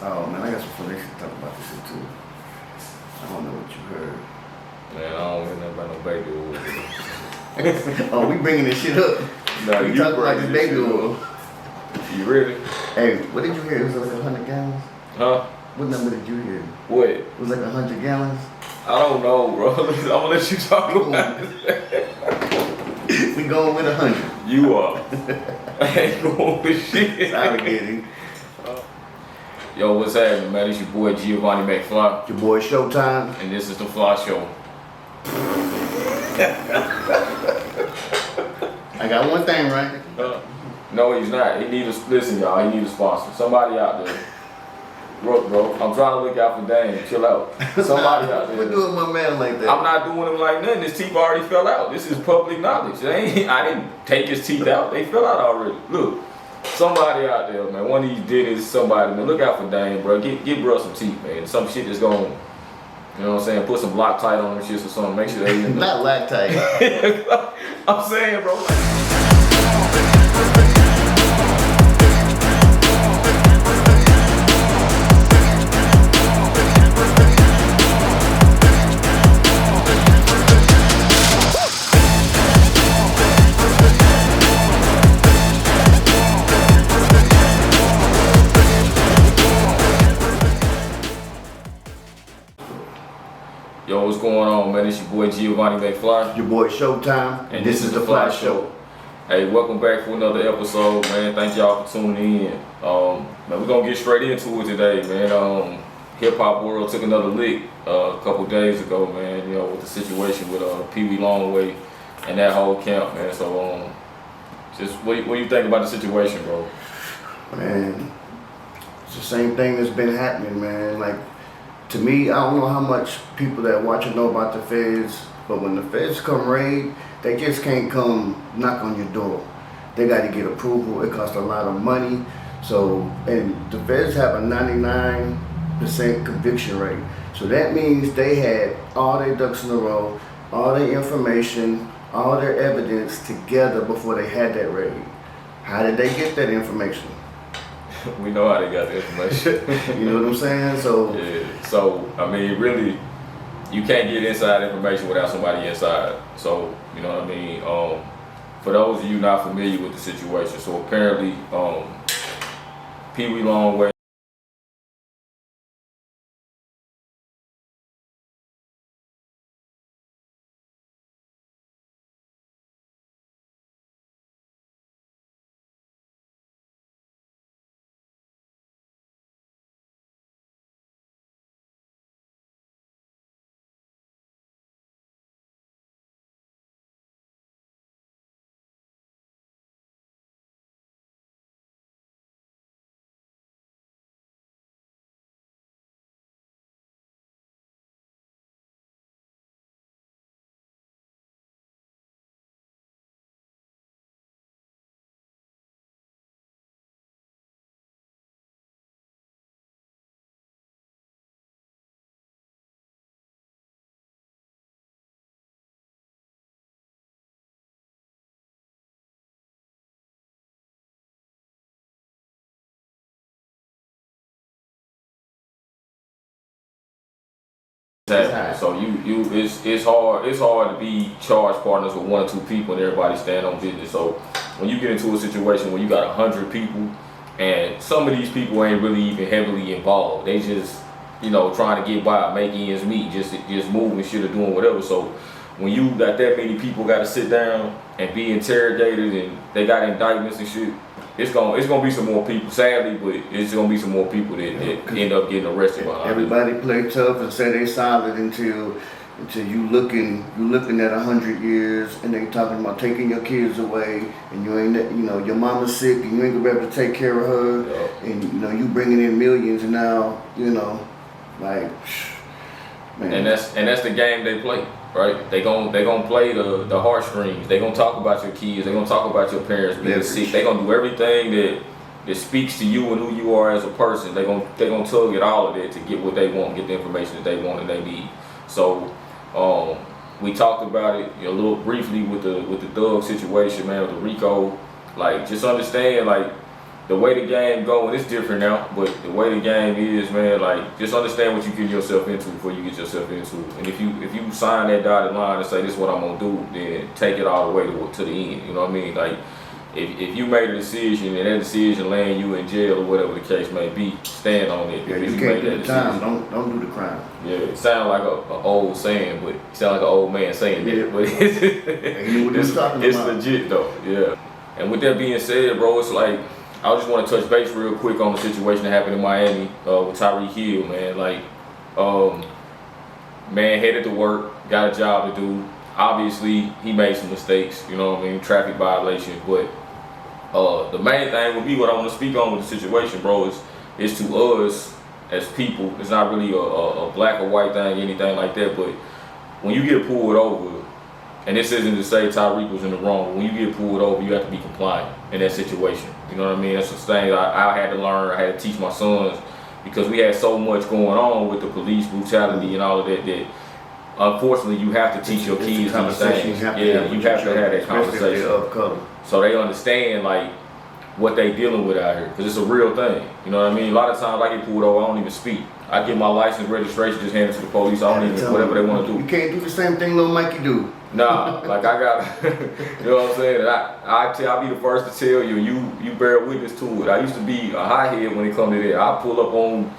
Oh man, I got some funny shit to talk about this shit too. I don't know what you heard. Man, I don't hear nothing about no baby oil. Oh, we bringing this shit up. No, we you talking about bring this this baby shit oil. You ready? Hey, what did you hear? It was like 100 gallons? Huh? What number did you hear? What? It was like 100 gallons? I don't know, bro. I'm gonna let you talk about it. We going with 100. You are. I ain't going with shit. Sorry, Giddy. Yo, what's happening, man? It's your boy Giovanni McFly. Your boy Showtime. And this is the Fly Show. I got one thing right. No, he's not. He need a listen, y'all. He need a sponsor. Somebody out there. Bro, I'm trying to look out for Dane. Chill out. Somebody out there. We're doing my man like that. I'm not doing him like nothing. His teeth already fell out. This is public knowledge. I didn't take his teeth out. They fell out already. Look, somebody out there, man. One of these did somebody, man. Look out for Dane, bro. Get bro some teeth, man. Some shit that's going, you know what I'm saying? Put some Loctite on them shits or something. Make sure they not Loctite. I'm saying, bro. Yo, what's going on, man? It's your boy Giovanni McFly. Your boy Showtime. And this is the Fly Show. Hey, welcome back for another episode, man. Thank y'all for tuning in. Man, we're gonna get straight into it today, man. Hip hop world took another lick a couple days ago, man. You know, with the situation with Peewee Longway and that whole camp, man. So, just what do you think about the situation, bro? Man, it's the same thing that's been happening, man. Like, to me, I don't know how much people that watch it know about the feds, but when the feds come raid, they just can't come knock on your door. They got to get approval. It costs a lot of money. So, and the feds have a 99% conviction rate. So that means they had all their ducks in a row, all their information, all their evidence together before they had that raid. How did they get that information? We know how they got the information. You know what I'm saying? So yeah. So I mean, really, you can't get inside information without somebody inside. So you know what I mean. For those of you not familiar with the situation, so apparently, Peewee Longway. So it's hard to be charged partners with one or two people and everybody stand on business. So when you get into a situation where you got 100 people and some of these people ain't really even heavily involved, they just trying to get by, make ends meet, just moving shit or doing whatever. So when you got that many people got to sit down and be interrogated and they got indictments and shit, it's gonna be some more people, sadly, but it's gonna be some more people that end up getting arrested behind everybody play tough and say they solid until you looking at 100 years and they talking about taking your kids away and you ain't your mama's sick and you ain't gonna be able to take care of her. Yeah. And you bringing in millions and now like man. And that's the game they play. Right? They gon' play the heartstrings. They gonna talk about your kids. They gonna talk about your parents being sick. They gonna do everything that speaks to you and who you are as a person. They gonna tug at all of that to get what they want, get the information that they want and they need. So we talked about it a little briefly with the Doug situation, man, with the Rico. Like, just understand, like, the way the game going, it's different now, but the way the game is, man, like, just understand what you get yourself into before you get yourself into it. And if you sign that dotted line and say, this is what I'm going to do, then take it all the way to the end, you know what I mean? Like, if you made a decision and that decision land you in jail or whatever the case may be, stand on it. Yeah, because you can't do the time, don't do the crime. Yeah, it sounds like an old saying, but it sounds like an old man saying Yeah. that. But it's legit though, yeah. And with that being said, bro, it's like, I just want to touch base real quick on the situation that happened in Miami with Tyreek Hill, man. Like, man headed to work, got a job to do. Obviously, he made some mistakes, you know what I mean, traffic violations. But the main thing with me, what I want to speak on with the situation, bro, is to us as people. It's not really a black or white thing, anything like that. But when you get pulled over, and this isn't to say Tyreek was in the wrong, but when you get pulled over, you have to be compliant in that situation. You know what I mean? That's the thing I had to learn. I had to teach my sons, because we had so much going on with the police brutality and all of that unfortunately you have to teach your kids these things. You have to have that conversation so they understand like what they dealing with out here, because it's a real thing. You know what I mean? A lot of times I get pulled over, I don't even speak. I get my license, registration, just hand it to the police. I don't even, whatever they want to do. You can't do the same thing little Mikey do. Nah, like I got, you know what I'm saying? I'll be the first to tell you, you bear witness to it. I used to be a hothead when it come to that. I pull up on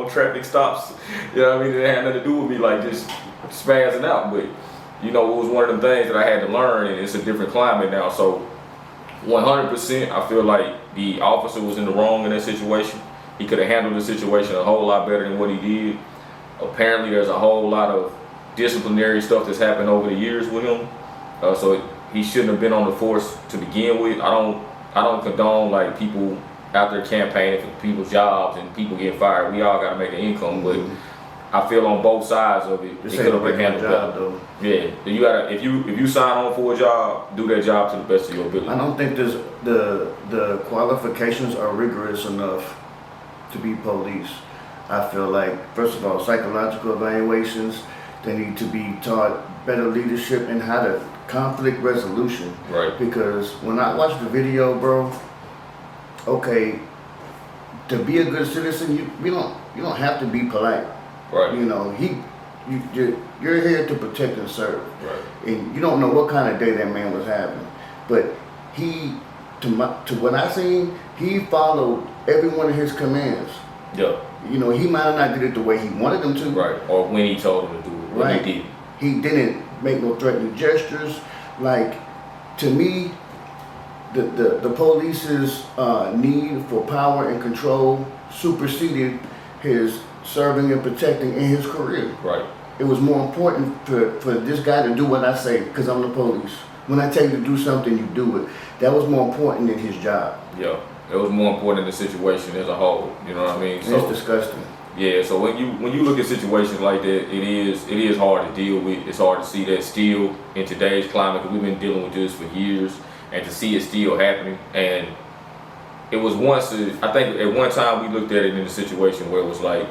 traffic stops. You know what I mean? It had nothing to do with me like just spazzing out. But you know, it was one of them things that I had to learn, and it's a different climate now. So 100%, I feel like the officer was in the wrong in that situation. He could have handled the situation a whole lot better than what he did. Apparently, there's a whole lot of disciplinary stuff that's happened over the years with him, so he shouldn't have been on the force to begin with. I don't condone like people out there campaigning for people's jobs and people getting fired. We all got to make an income, but I feel on both sides of it, it could have been handled better. Yeah, you gotta if you sign on for a job, do that job to the best of your ability. I don't think the qualifications are rigorous enough to be police. I feel like, first of all, psychological evaluations. They need to be taught better leadership and how to conflict resolution. Right. Because when I watch the video, bro, okay, to be a good citizen, you don't have to be polite. Right. You know, you're here to protect and serve. Right. And you don't know what kind of day that man was having, but to what I seen, he followed every one of his commands. Yeah. You know, he might not did it the way he wanted them to. Right. Or when he told him to do it. Right. He did. He didn't make no threatening gestures. Like, to me, the police's need for power and control superseded his serving and protecting in his career. Right. It was more important for this guy to do what I say, because I'm the police. When I tell you to do something, you do it. That was more important than his job. Yeah. It was more important than the situation as a whole. You know what I mean? So, it's disgusting. Yeah, so when you look at situations like that, it is hard to deal with. It's hard to see that still in today's climate, because we've been dealing with this for years, and to see it still happening. And it was I think at one time we looked at it in a situation where it was like,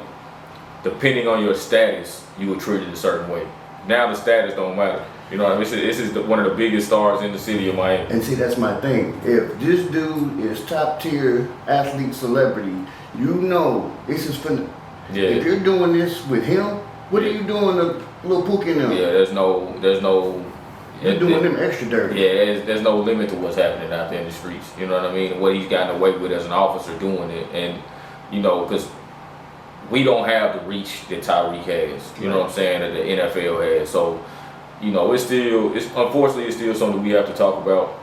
depending on your status, you were treated a certain way. Now the status don't matter. You know what I mean? This is one of the biggest stars in the city of Miami. And see, that's my thing. If this dude is top tier athlete celebrity, you know this is finna. Yeah. If you're doing this with him, what are you doing to Lil Pookie and them? Yeah, there's no. You're doing them extra dirty. Yeah, there's no limit to what's happening out there in the streets. You know what I mean? What he's gotten away with as an officer doing it, and you know, because we don't have the reach that Tyreek has. You know what I'm saying? That the NFL has. So, you know, unfortunately it's still something we have to talk about.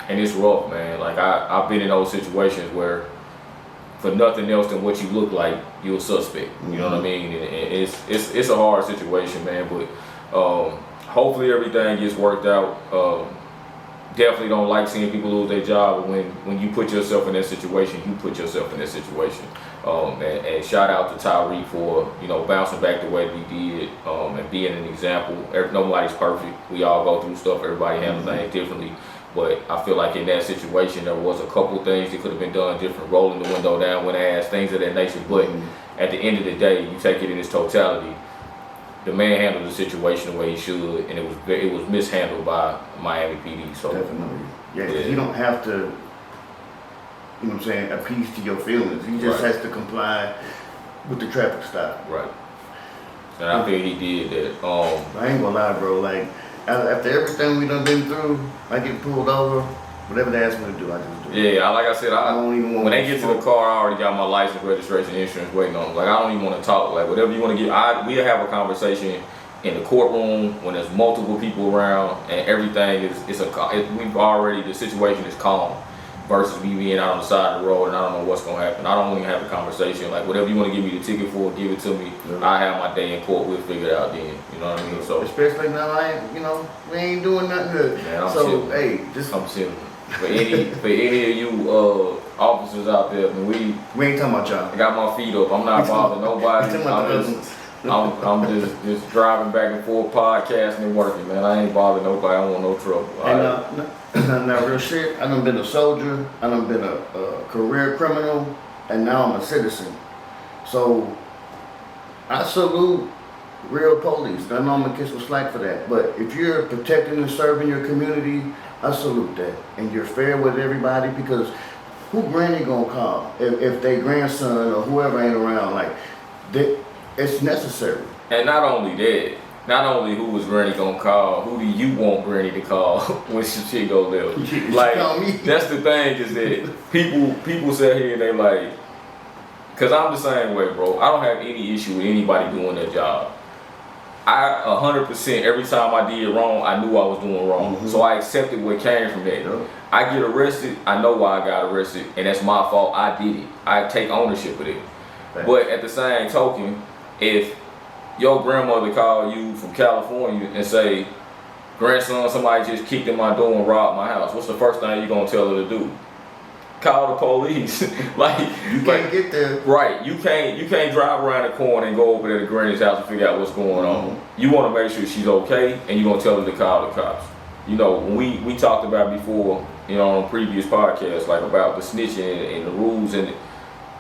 And it's rough, man. Like I've been in those situations where, for nothing else than what you look like, you're a suspect. You know what I mean? And it's a hard situation, man. But hopefully everything gets worked out. Definitely don't like seeing people lose their job. But when you put yourself in that situation, you put yourself in that situation. And shout out to Tyreek for, you know, bouncing back the way that he did, and being an example. Nobody's perfect. We all go through stuff. Everybody handles things differently. But I feel like in that situation, there was a couple things that could have been done different, rolling the window down when asked, things of that nature. But at the end of the day, you take it in its totality. The man handled the situation the way he should, and it was mishandled by Miami PD. So definitely, yeah. You don't have to you know what I'm saying, appease to your feelings. He just has to comply with the traffic stop. Right. And I feel he did that. I ain't gonna lie, bro. Like after everything we done been through, I get pulled over. Whatever they ask me to do, I just do. Yeah, like I said, I don't even want when they get to the car, I already got my license, registration, insurance waiting on them. Like I don't even want to talk. Like whatever you want to get, we'll have a conversation in the courtroom when there's multiple people around and everything we've already, the situation is calm. Versus me being out on the side of the road and I don't know what's gonna happen. I don't even have a conversation. Like whatever you want to give me the ticket for, give it to me. Yeah. I have my day in court. We'll figure it out then. You know what I mean? So especially now, we ain't doing nothing good. Man, I'm so chilling. Hey, I'm chilling. For any of you officers out there, I mean, we ain't talking about y'all. I got my feet up. I'm not bothering nobody. I'm just driving back and forth, podcasting and working, man. I ain't bothering nobody. I don't want no trouble. And now real shit, I done been a soldier, I done been a career criminal, and now I'm a citizen. So I salute real police. I know I'm gonna get some slack for that, but if you're protecting and serving your community, I salute that. And you're fair with everybody, because who granny gonna call if they grandson or whoever ain't around? Like, it's necessary. And not only that, not only who was Granny gonna call, who do you want Granny to call when some shit go left? Like, that's the thing, is that people sit here and they like, cause I'm the same way, bro. I don't have any issue with anybody doing their job. I 100% every time I did wrong, I knew I was doing wrong. Mm-hmm. So I accepted what came from that. Yeah. I get arrested, I know why I got arrested, and that's my fault. I did it. I take ownership of it. Right. But at the same token, if your grandmother call you from California and say, grandson, somebody just kicked in my door and robbed my house, what's the first thing you gonna tell her to do? Call the police. Like, you can't get there. Right. You can't drive around the corner and go over to the granny's house and figure out what's going on. You want to make sure she's okay, and you're gonna tell her to call the cops. You know, when we talked about before, you know, on previous podcasts, like about the snitching and the rules, and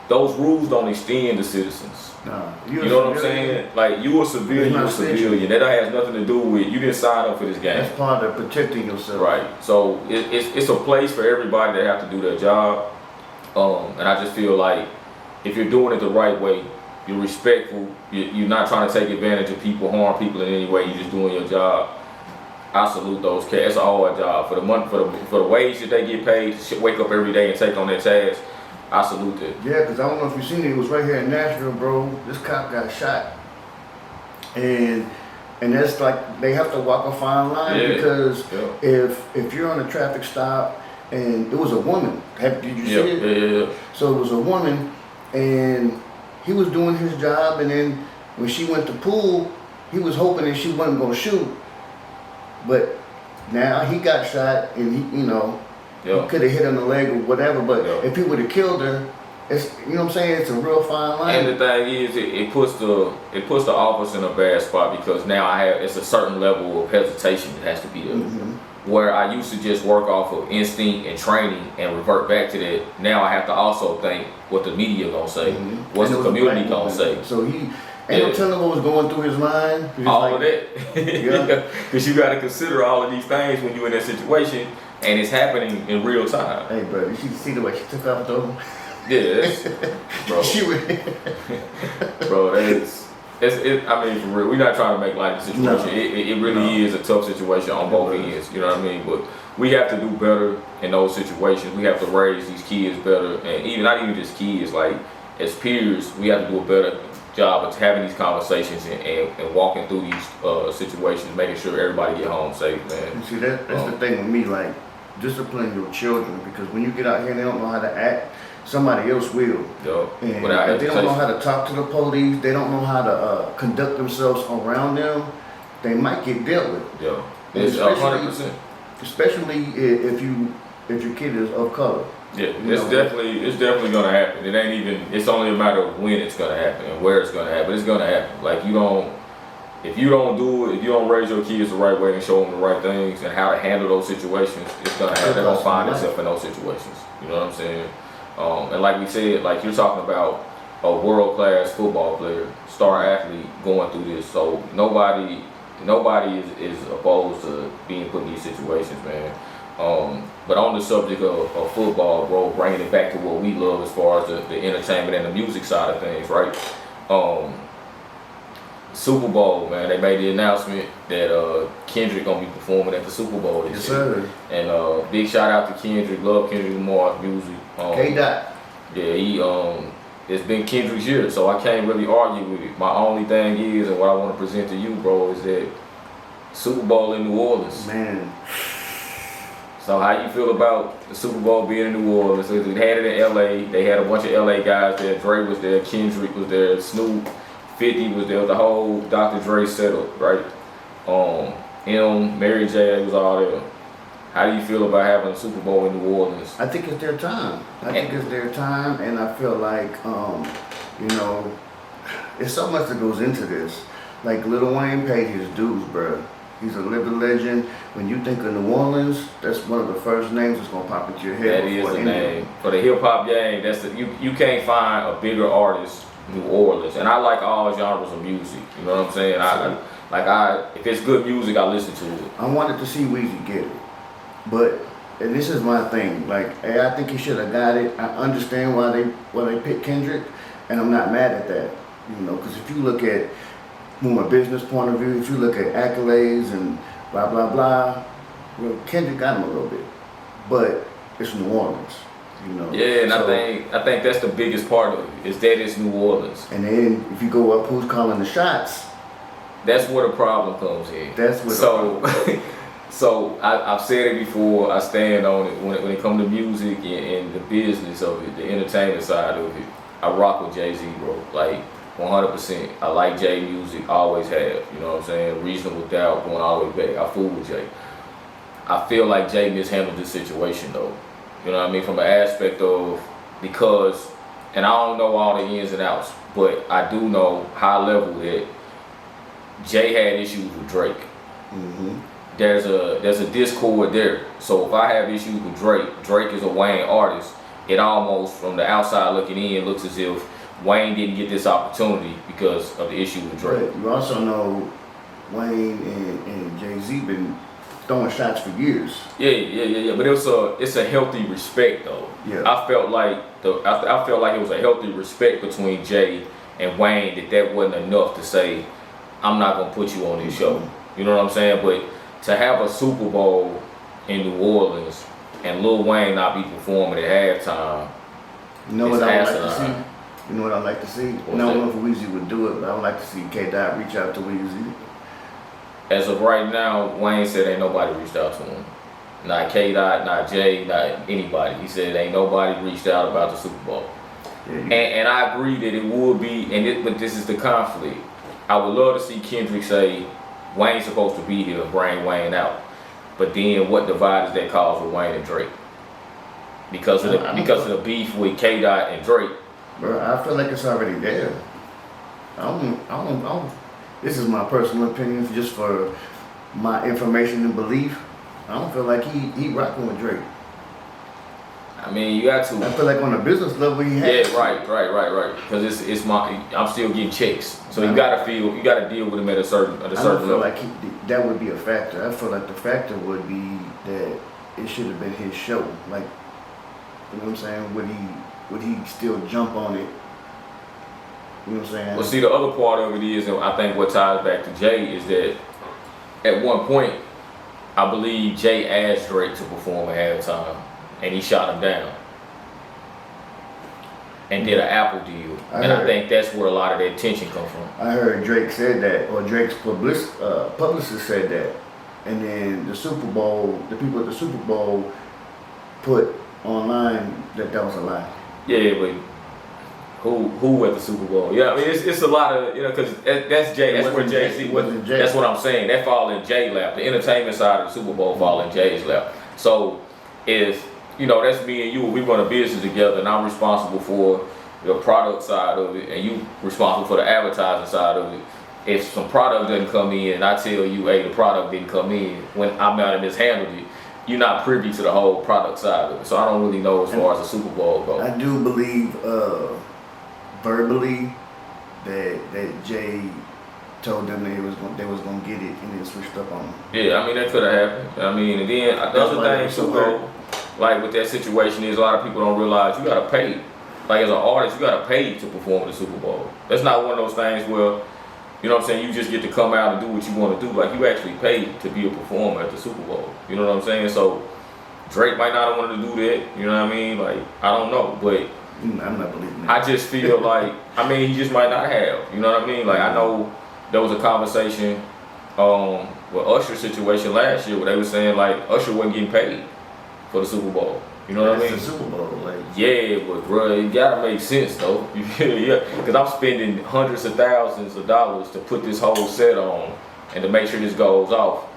those rules don't extend to citizens. No, you know what I'm saying? Like, you a civilian, you're a civilian. That has nothing to do with, you didn't sign up for this game. That's part of protecting yourself. Right. So it's a place for everybody that have to do their job. And I just feel like if you're doing it the right way, you're respectful, you're not trying to take advantage of people, harm people in any way, you're just doing your job. I salute those cats. It's a hard job. For the month, for the wage that they get paid, to wake up every day and take on that task, I salute that. Yeah, because I don't know if you've seen it. It was right here in Nashville, bro. This cop got shot. And that's like, they have to walk a fine line, because if you're on a traffic stop, and it was a woman. Did you see it? Yeah. So it was a woman, and he was doing his job, and then when she went to pool, he was hoping that she wasn't going to shoot. But now he got shot, and he could have hit her in the leg or whatever, but if he would have killed her, it's, you know what I'm saying, it's a real fine line. And the thing is, it puts the office in a bad spot, because now it's a certain level of hesitation that has to be there. Mm-hmm. Where I used to just work off of instinct and training and revert back to that, now I have to also think what the media gonna say, what's the community gonna say. So he ain't no telling what was going through his mind. All of that. Because you got to consider all of these things when you're in that situation, and it's happening in real time. Hey, bro, you should see the way she took off though. Yeah, bro. Bro, I mean, for real, we're not trying to make light of the situation. It really is a tough situation on both ends, you know what I mean? But we have to do better in those situations. We have to raise these kids better, and not even just kids, like as peers, we have to do a better job of having these conversations and walking through these situations, making sure everybody get home safe, man. You see, that's the thing with me, like, discipline your children, because when you get out here and they don't know how to act, somebody else will. And if they don't know how to talk to the police, they don't know how to conduct themselves around them, they might get dealt with. Yeah, it's 100%. Especially if your kid is of color. Yeah, it's definitely gonna happen. It ain't even. It's only a matter of when it's gonna happen and where it's gonna happen. It's gonna happen. Like, if you don't raise your kids the right way and show them the right things and how to handle those situations, it's gonna happen. They're gonna find themselves in those situations. You know what I'm saying? And like we said, like you're talking about a world-class football player, star athlete going through this. So nobody is opposed to being put in these situations, man. But on the subject of football, bro, bringing it back to what we love as far as the entertainment and the music side of things, right? Super Bowl, man, they made the announcement that Kendrick gonna be performing at the Super Bowl this year. And big shout out to Kendrick, love Kendrick Lamar's music. K-Dot. Yeah, it's been Kendrick's year, so I can't really argue with it. My only thing is, and what I want to present to you, bro, is that Super Bowl in New Orleans. Man. So how you feel about the Super Bowl being in New Orleans? They had it in LA. They had a bunch of LA guys there. Dre was there, Kendrick was there, Snoop, 50 was there, the whole Dr. Dre setup, right? Mary J was all there. How do you feel about having a Super Bowl in New Orleans? I think it's their time. I think it's their time, and I feel like, you know, there's so much that goes into this. Like Lil Wayne paid his dues, bro. He's a living legend. When you think of New Orleans, that's one of the first names that's gonna pop into your head. That is a name for the hip hop game. That's you can't find a bigger artist, New Orleans, and I like all genres of music. You know what I'm saying? If it's good music, I listen to it. I wanted to see Weezy get it, but and this is my thing. Like, hey, I think he should have got it. I understand why they picked Kendrick, and I'm not mad at that. You know, because if you look at from a business point of view, if you look at accolades and blah blah blah, well, Kendrick got him a little bit, but it's New Orleans, you know. Yeah, and so, I think that's the biggest part of it, is that it's New Orleans. And then if you go up, who's calling the shots? That's where the problem comes in. That's where So I've said it before. I stand on it when it comes to music and the business of it, the entertainment side of it. I rock with Jay-Z, bro. Like 100%. I like Jay music, always have. You know what I'm saying? Reasonable Doubt, going all the way back. I fool with Jay. I feel like Jay mishandled this situation though. You know what I mean? From an aspect of, because, and I don't know all the ins and outs, but I do know high level that Jay had issues with Drake. Mm-hmm. There's a discord there. So if I have issues with Drake is a Wayne artist, it almost, from the outside looking in, looks as if Wayne didn't get this opportunity because of the issue with Drake. But you also know Wayne and Jay-Z been throwing shots for years. Yeah. But it's a healthy respect though. Yeah. I felt like it was a healthy respect between Jay and Wayne, that wasn't enough to say, I'm not gonna put you on this show. You know what I'm saying? But to have a Super Bowl in New Orleans and Lil Wayne not be performing at halftime, you know what I would like to see? You know what I'd like to see? I don't know if Weezy would do it, but I would like to see K-Dot reach out to Weezy. As of right now, Wayne said ain't nobody reached out to him. Not K-Dot, not Jay, not anybody. He said ain't nobody reached out about the Super Bowl. Yeah, and I agree that it would be, but this is the conflict. I would love to see Kendrick say, Wayne's supposed to be here, bring Wayne out. But then what divide does that cause with Wayne and Drake? Because of the beef with K-Dot and Drake. Bro, I feel like it's already there. I don't. This is my personal opinion, just for my information and belief. I don't feel like he rocking with Drake. I mean, you got to. I feel like on a business level he has. Yeah, right. Because I'm still getting checks, so you gotta deal with him at a certain level. I don't feel like that would be a factor. I feel like the factor would be that it should have been his show. Like, you know what I'm saying? Would he still jump on it? You know what I'm saying? Well, see, the other part of it is, and I think what ties back to Jay is that at one point, I believe Jay asked Drake to perform at halftime, and he shot him down and did an Apple deal. I think that's where a lot of that tension comes from. I heard Drake said that, or Drake's publicist said that, and then the Super Bowl, the people at the Super Bowl put online that was a lie. Yeah, but who at the Super Bowl? Yeah, I mean it's a lot of, you know, because that's Jay. That's where Jay-Z wasn't. That's what I'm saying. That fall in Jay's lap. The entertainment side of the Super Bowl fall in Jay's lap. So if, you know, that's me and you, we run a business together, and I'm responsible for the product side of it, and you responsible for the advertising side of it. If some product doesn't come in, and I tell you, hey, the product didn't come in, when I'm out and mishandled it, you're not privy to the whole product side of it. So I don't really know as far as the Super Bowl goes. I do believe verbally that Jay told them they was gonna get it and then switched up on them. Yeah, I mean that could have happened. I mean, and then the other thing too, bro, like with that situation is a lot of people don't realize you gotta pay. Like as an artist, you gotta pay to perform at the Super Bowl. That's not one of those things where, you know what I'm saying, you just get to come out and do what you want to do. Like you actually pay to be a performer at the Super Bowl. You know what I'm saying? So Drake might not have wanted to do that. You know what I mean? Like I don't know, but I'm not believing that. I just feel like, I mean, he just might not have. You know what I mean? Like I know there was a conversation with Usher's situation last year where they were saying like Usher wasn't getting paid for the Super Bowl. You know what I mean? It's the Super Bowl, like. Yeah, but bro, it gotta make sense though. Yeah, because I'm spending hundreds of thousands of dollars to put this whole set on and to make sure this goes off.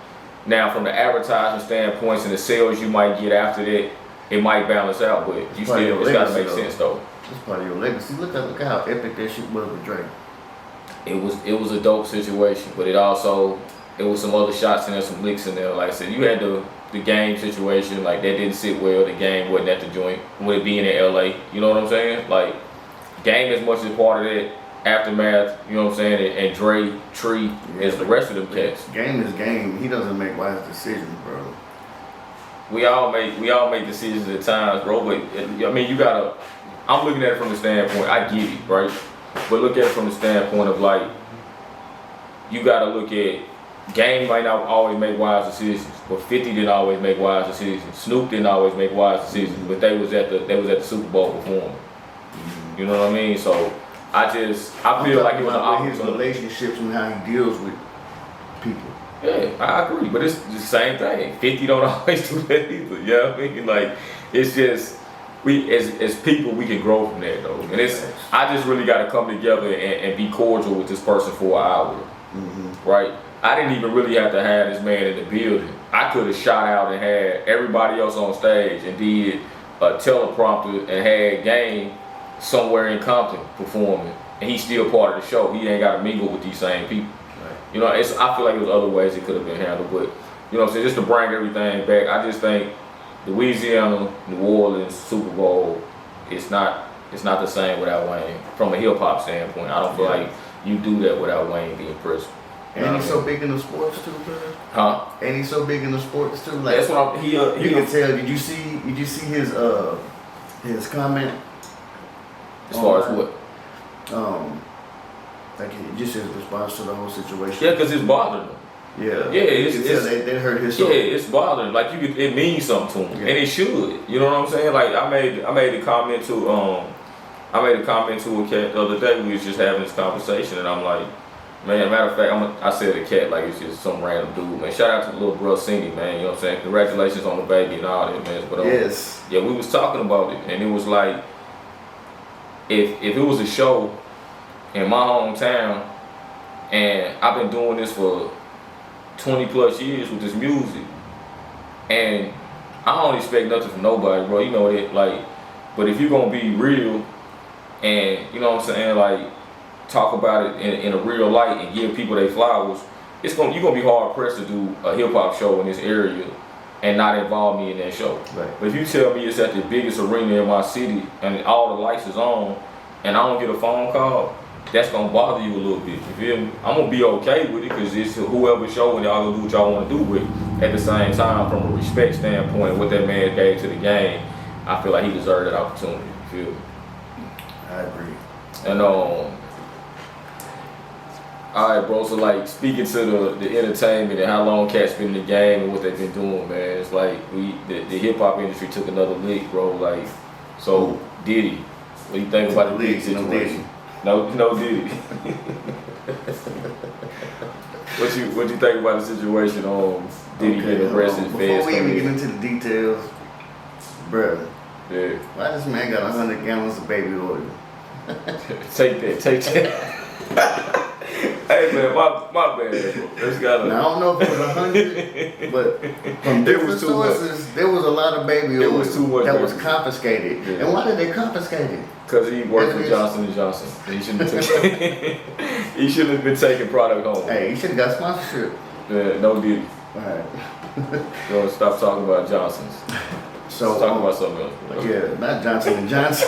Now, from the advertising standpoints and the sales you might get after that, it might balance out, but you still, it's gotta make sense though. It's part of your legacy. Look at how epic that shit was with Drake. It was a dope situation, but it was some other shots in there, some licks in there. Like I said, you had the game situation, like that didn't sit well. The game wasn't at the joint with it being in LA. You know what I'm saying? Like game as much as part of that aftermath. You know what I'm saying? And Dre, Tree, as the rest of them cats. Game is game. He doesn't make wise decisions, bro. We all make decisions at times, bro. But I mean, you gotta. I'm looking at it from the standpoint. I get it, right? But look at it from the standpoint of like, you gotta look at. Game might not always make wise decisions, but 50 didn't always make wise decisions. Snoop didn't always make wise decisions, but they was at the Super Bowl performing. You know what I mean? So I feel like it was an opportunity. His relationships and how he deals with people. Yeah, I agree, but it's the same thing. 50 don't always do that either. You know what I mean? Like it's just we as people we can grow from that though, and I just really got to come together and be cordial with this person for an hour, right? I didn't even really have to have this man in the building. I could have shot out and had everybody else on stage and did a teleprompter and had Game somewhere in Compton performing, and he's still part of the show. He ain't got to mingle with these same people. Right. You know, I feel like there's other ways it could have been handled, but you know what I'm saying, just to bring everything back, I just think Louisiana, New Orleans, Super Bowl, it's not the same without Wayne. From a hip hop standpoint, I don't feel like you do that without Wayne being present. And he's so big in the sports too, bro. Huh? And he's so big in the sports too. Like that's what you can tell. Did you see his comment? As far as what? Like just his response to the whole situation. Yeah, because it's bothering him. Yeah. Yeah, they hurt his soul. Yeah, it's bothering. Like it means something to him, and it should. You know what I'm saying? Like I made a comment to a cat the other day. We was just having this conversation, and I'm like. Man, matter of fact, I said a cat like it's just some random dude, man. Shout out to the little bro Cindy, man. You know what I'm saying? Congratulations on the baby and all that, man. But yes. Yeah, we was talking about it, and it was like, if it was a show in my hometown, and I've been doing this for 20 plus years with this music, and I don't expect nothing from nobody, bro. You know that, like, but if you're gonna be real, and you know what I'm saying, like. Talk about it in a real light and give people their flowers, you're gonna be hard pressed to do a hip hop show in this area and not involve me in that show. Right. But if you tell me it's at the biggest arena in my city and all the lights is on and I don't get a phone call, that's gonna bother you a little bit. You feel me? I'm gonna be okay with it because it's whoever show and y'all gonna do what y'all want to do with it. At the same time, from a respect standpoint, what that man gave to the game, I feel like he deserved that opportunity. You feel me? I agree. And alright, bro, so like speaking to the entertainment and how long cats been in the game and what they've been doing, man, it's like the hip hop industry took another leak, bro. Like, so Diddy, what do you think about the Diddy situation? No Diddy. What you think about the situation on Diddy getting arrested? Before we even get into the details, bruh. Yeah. Why this man got 100 gallons of baby oil? Take that. Hey man, my bad, bro. Now, I don't know if it was 100, but from different sources, there was a lot of baby oil that was confiscated. Yeah. And why did they confiscate it? Because he worked for Johnson & Johnson. He shouldn't have been taking product home. Hey, he should have got sponsorship. Yeah, no deal. Alright. Yo, stop talking about Johnson's. So let's talk about something else. Bro. Yeah, not Johnson & Johnson.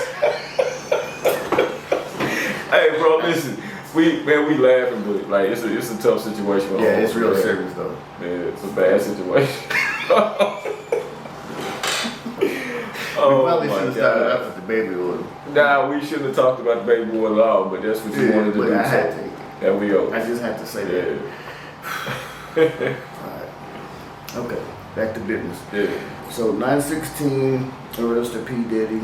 Hey bro, listen. we laughing, but like it's a tough situation. Yeah, it's real serious though. Yeah, it's a bad situation. We probably should have started off with the baby oil. Nah, we shouldn't have talked about the baby oil at all, but that's what you wanted to do. I had to. There we go. I just had to say that. Alright. Okay, back to business. Yeah. So 9/16, arrest of P.Diddy.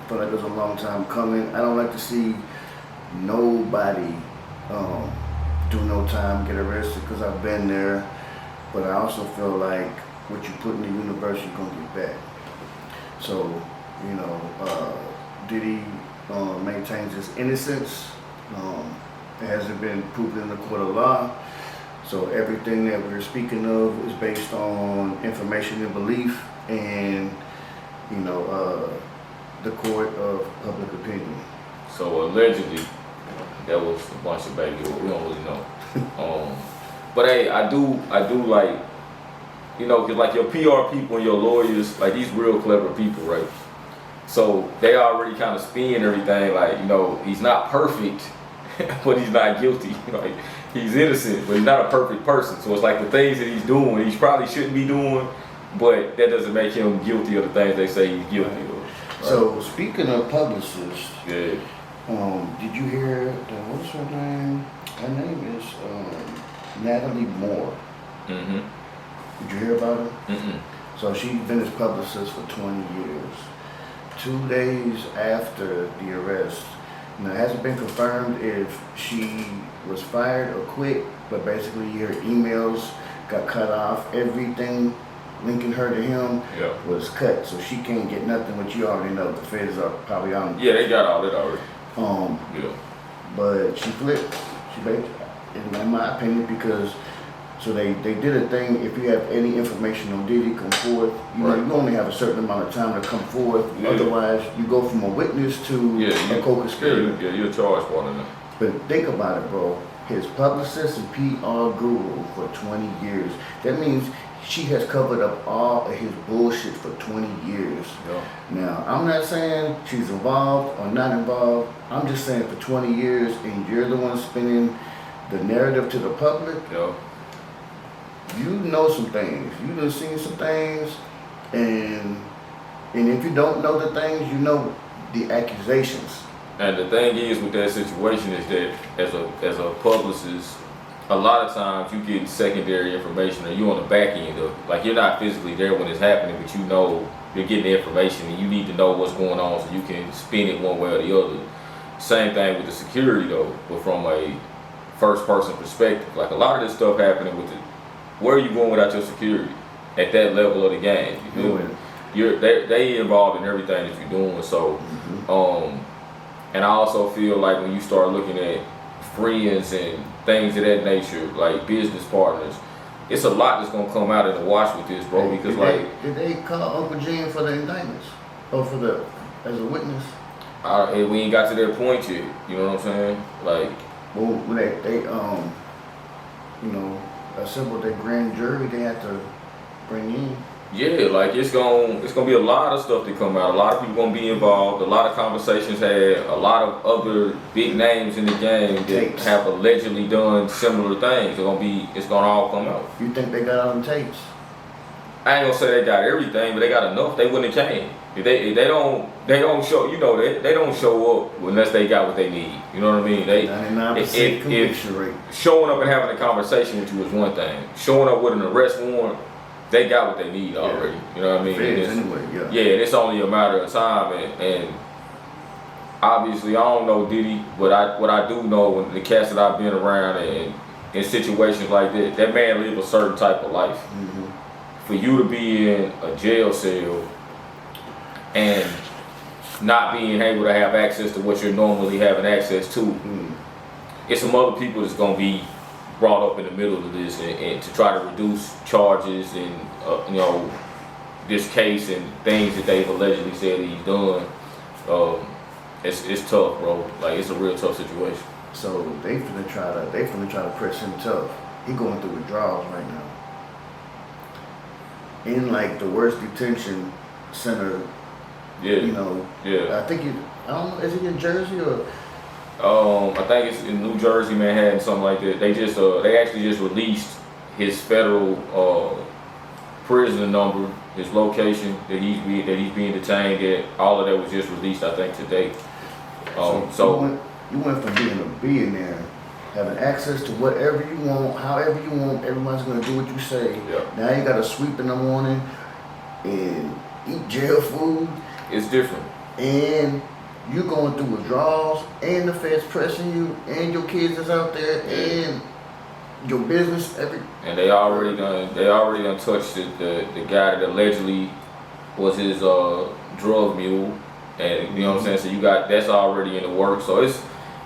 Felt like it was a long time coming. I don't like to see nobody do no time, get arrested, because I've been there. But I also feel like what you put in the universe, you're gonna get back. So, you know, Diddy maintains his innocence. It hasn't been proven in the court of law. So everything that we're speaking of is based on information and belief, and you know, the court of public opinion. So allegedly, that was a bunch of baby oil. We don't really know. But hey, I do like, you know, cause like your PR people and your lawyers, like these real clever people, right? So they already kind of spin everything like, you know, he's not perfect, but he's not guilty. Like he's innocent, but he's not a perfect person. So it's like the things that he's doing, he probably shouldn't be doing, but that doesn't make him guilty of the things they say he's guilty of. Right? So speaking of publicists, yeah. Did you hear what's her name? Her name is Natalie Moore. Mm-hmm. Did you hear about her? Mm-mm. So she's been his publicist for 20 years. 2 days after the arrest, now it hasn't been confirmed if she was fired or quit, but basically her emails got cut off. Everything linking her to him was cut, so she can't get nothing. But you already know the feds are probably on. Yeah, they got all that already. But she flipped. She basically, in my opinion, because so they did a thing. If you have any information on Diddy, come forth. You know, you only have a certain amount of time to come forth. Yeah. Otherwise, you go from a witness to a co-conspirator. Yeah, you're charged for it. But think about it, bro. His publicist and PR guru for 20 years. That means she has covered up all of his bullshit for 20 years. Yeah. Now, I'm not saying she's involved or not involved. I'm just saying for 20 years, and you're the one spinning the narrative to the public. Yeah. You know some things. You done seen some things, and if you don't know the things, you know the accusations. And the thing is with that situation is that as a publicist, a lot of times you get secondary information, or you on the back end of, like you're not physically there when it's happening, but you know you're getting the information, and you need to know what's going on so you can spin it one way or the other. Same thing with the security though, but from a first person perspective. Like a lot of this stuff happening with where are you going without your security at that level of the game? You feel me? They involved in everything that you're doing. So, and I also feel like when you start looking at friends and things of that nature, like business partners, it's a lot that's gonna come out in the wash with this, bro. Because did they call Uncle Jim for the indictments or as a witness? We ain't got to that point yet. You know what I'm saying? Like, well, they you know, assembled their grand jury. They had to bring in. Yeah, like it's gonna be a lot of stuff that come out. A lot of people gonna be involved. A lot of conversations had. A lot of other big names in the game that have allegedly done similar things. It's gonna all come out. You think they got all them tapes? I ain't gonna say they got everything, but they got enough. They wouldn't have came. If they don't show. You know, they don't show up unless they got what they need. You know what I mean? 99% conviction rate. Showing up and having a conversation with you is one thing. Showing up with an arrest warrant, they got what they need already. You know what I mean? And it's only a matter of time. And obviously, I don't know Diddy, but what I do know, when the cats that I've been around and in situations like that man live a certain type of life. Mm-hmm. For you to be in a jail cell and not being able to have access to what you're normally having access to, it's some other people that's gonna be brought up in the middle of this and to try to reduce charges and you know, this case and things that they've allegedly said that he's done. It's tough, bro. Like it's a real tough situation. So they finna try to press him tough. He going through withdrawals right now. In like the worst detention center. Yeah. You know. Yeah. I think I don't know, is he in Jersey or I think it's in New Jersey, Manhattan, something like that. They actually just released his federal prison number, his location that he's being detained at. All of that was just released, I think, today. So you went from being a billionaire, having access to whatever you want, however you want. Everyone's gonna do what you say. Yeah. Now you gotta sweep in the morning and eat jail food. It's different. And you going through withdrawals, and the Fed's pressing you, and your kids is out there, and your business, and they already done touched the guy that allegedly was his drug mule, and you know what I'm saying. So that's already in the works. So it's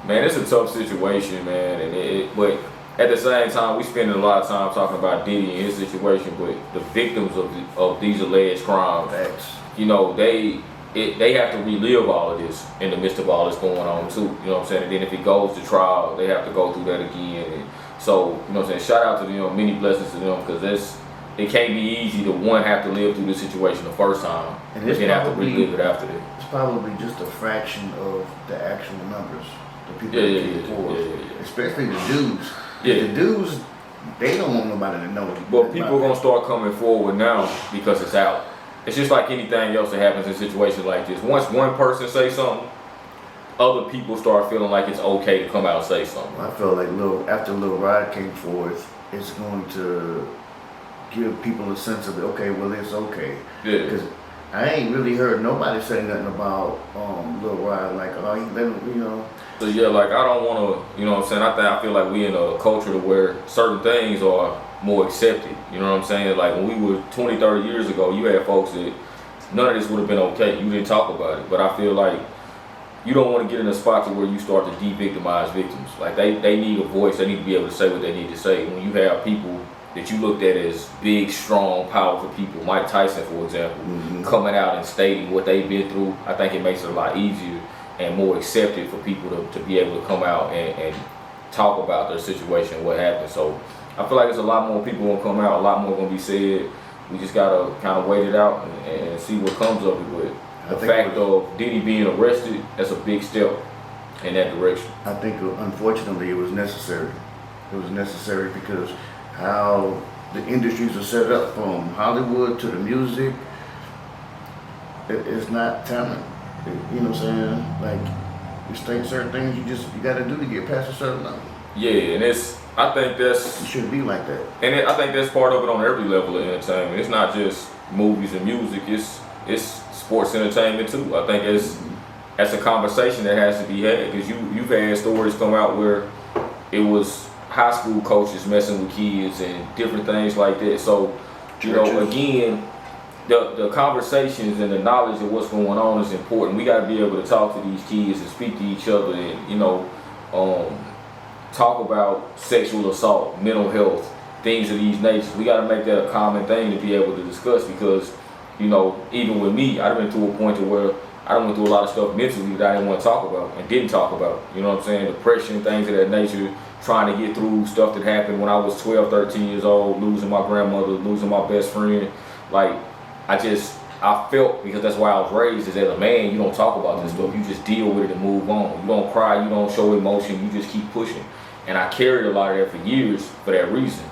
a tough situation, man. And but at the same time, we spending a lot of time talking about Diddy and his situation, but the victims of these alleged crimes, you know, they have to relive all of this in the midst of all this going on too. You know what I'm saying? And then if it goes to trial, they have to go through that again. And so, you know what I'm saying? Shout out to them, many blessings to them, because it can't be easy to have to live through this situation the first time, and then have to relive it after that. It's probably just a fraction of the actual numbers. The people that came forward, especially the dudes. Yeah. The dudes, they don't want nobody to know. But people are gonna start coming forward now because it's out. It's just like anything else that happens in situations like this. Once one person say something, other people start feeling like it's okay to come out and say something. I feel like after Lil Rod came forth, it's going to give people a sense of, okay, well, it's okay. Yeah. Because I ain't really heard nobody say nothing about Lil Rod, like, oh, he let him, you know. So yeah, like I don't want to, you know what I'm saying? I feel like we in a culture to where certain things are more accepted. You know what I'm saying? Like when we were 20, 30 years ago, you had folks that none of this would have been okay. You didn't talk about it. But I feel like you don't want to get in a spot to where you start to de-victimize victims. Like they need a voice. They need to be able to say what they need to say. When you have people that you looked at as big, strong, powerful people, Mike Tyson, for example, coming out and stating what they've been through, I think it makes it a lot easier and more accepted for people to be able to come out and talk about their situation, what happened. So I feel like there's a lot more people gonna come out, a lot more gonna be said. We just gotta kind of wait it out and see what comes of it. But the fact of Diddy being arrested, that's a big step in that direction. I think, unfortunately, it was necessary. It was necessary because how the industries are set up, from Hollywood to the music, it's not talent. You know what I'm saying? Like, you think certain things you gotta do to get past a certain level. Yeah, and I think that's... It shouldn't be like that. And I think that's part of it on every level of entertainment. It's not just movies and music, it's sports entertainment too. I think that's a conversation that has to be had, because you've had stories come out where it was high school coaches messing with kids and different things like that. So, you know, again, the conversations and the knowledge of what's going on is important. We got to be able to talk to these kids and speak to each other and, you know, talk about sexual assault, mental health, things of these natures. We got to make that a common thing to be able to discuss, because, you know, even with me, I've been to a point to where I went through a lot of stuff mentally that I didn't want to talk about and didn't talk about. You know what I'm saying? Depression, things of that nature, trying to get through stuff that happened when I was 12, 13 years old, losing my grandmother, losing my best friend. Like, I felt, because that's why I was raised, is as a man, you don't talk about this stuff. You just deal with it and move on. You don't cry, you don't show emotion, you just keep pushing. And I carried a lot of that for years for that reason.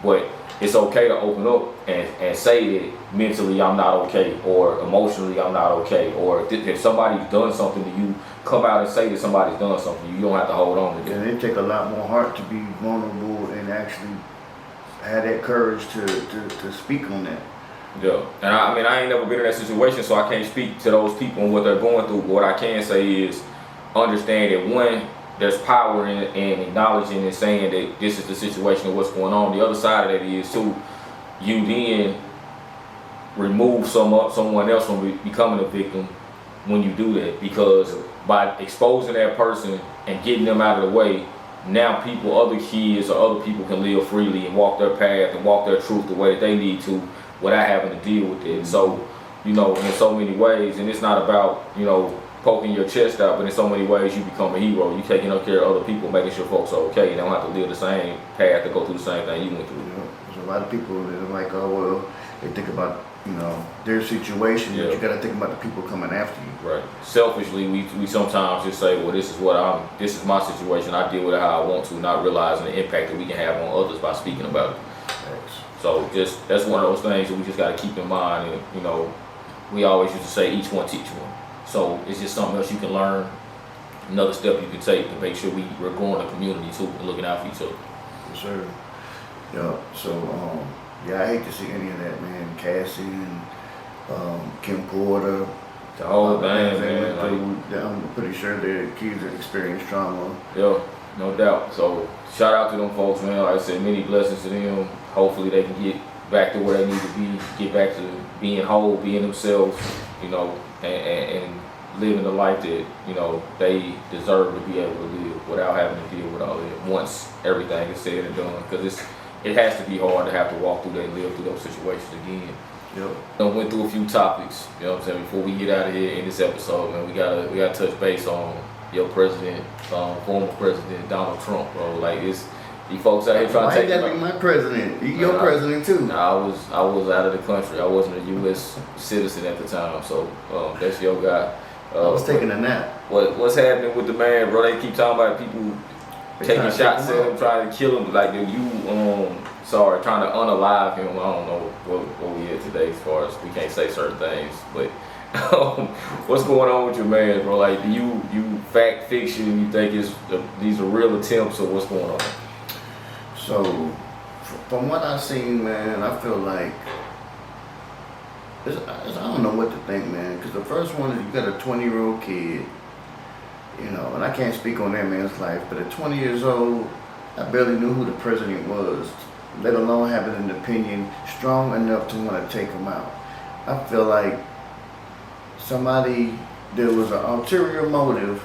But it's okay to open up and say that mentally I'm not okay, or emotionally I'm not okay, or if somebody's done something to you, come out and say that somebody's done something to you. You don't have to hold on to it. And it take a lot more heart to be vulnerable and actually have that courage to speak on that. Yeah, and I mean, I ain't never been in that situation, so I can't speak to those people and what they're going through. But what I can say is understand that, one, there's power in acknowledging and saying that this is the situation of what's going on. The other side of that is, too, you then remove someone else from becoming a victim when you do that, because by exposing that person and getting them out of the way, now other kids or other people can live freely and walk their path and walk their truth the way that they need to, without having to deal with it. So, you know, in so many ways, and it's not about, you know, poking your chest out, but in so many ways you become a hero. You taking care of other people, making sure folks are okay, and they don't have to live the same path to go through the same thing you went through. You know, there's a lot of people that are like, oh, well, they think about their situation. Yeah. But you got to think about the people coming after you. Right. Selfishly, we sometimes just say, well, this is my situation. I deal with it how I want to, not realizing the impact that we can have on others by speaking about it. Thanks. So that's one of those things that we just got to keep in mind. And we always used to say, each one teach one. So it's just something else you can learn. Another step you can take to make sure we're growing the community too and looking out for each other. Yes, sir. Yeah. So I hate to see any of that, man. Cassie and Kim Porter. The whole thing, man. man. I'm pretty sure their kids have experienced trauma. Yeah, no doubt. So shout out to them folks, man. Like I said, many blessings to them. Hopefully they can get back to where they need to be, get back to being whole, being themselves, and living the life that, they deserve to be able to live without having to deal with all that once everything is said and done. Because it has to be hard to have to walk through that and live through those situations again. Yep. I went through a few topics, you know what I'm saying, before we get out of here in this episode, man. We gotta touch base on your president, former president Donald Trump, bro. Like these folks out here trying to take. Why you gotta be my president? Your president too. Nah, I was out of the country. I wasn't a U.S. citizen at the time, so that's your guy. I was taking a nap. What's happening with the man, bro? They keep talking about people taking shots at him, trying to kill him. Like trying to unalive him. I don't know what we at today as far as we can't say certain things, but what's going on with your man, bro? Like, do you fact fiction? You think these are real attempts, or what's going on? So, from what I've seen, man, I feel like I don't know what to think, man. Because the first one is you got a 20-year-old kid, and I can't speak on that man's life, but at 20 years old, I barely knew who the president was, let alone having an opinion strong enough to want to take him out. I feel like there was an ulterior motive,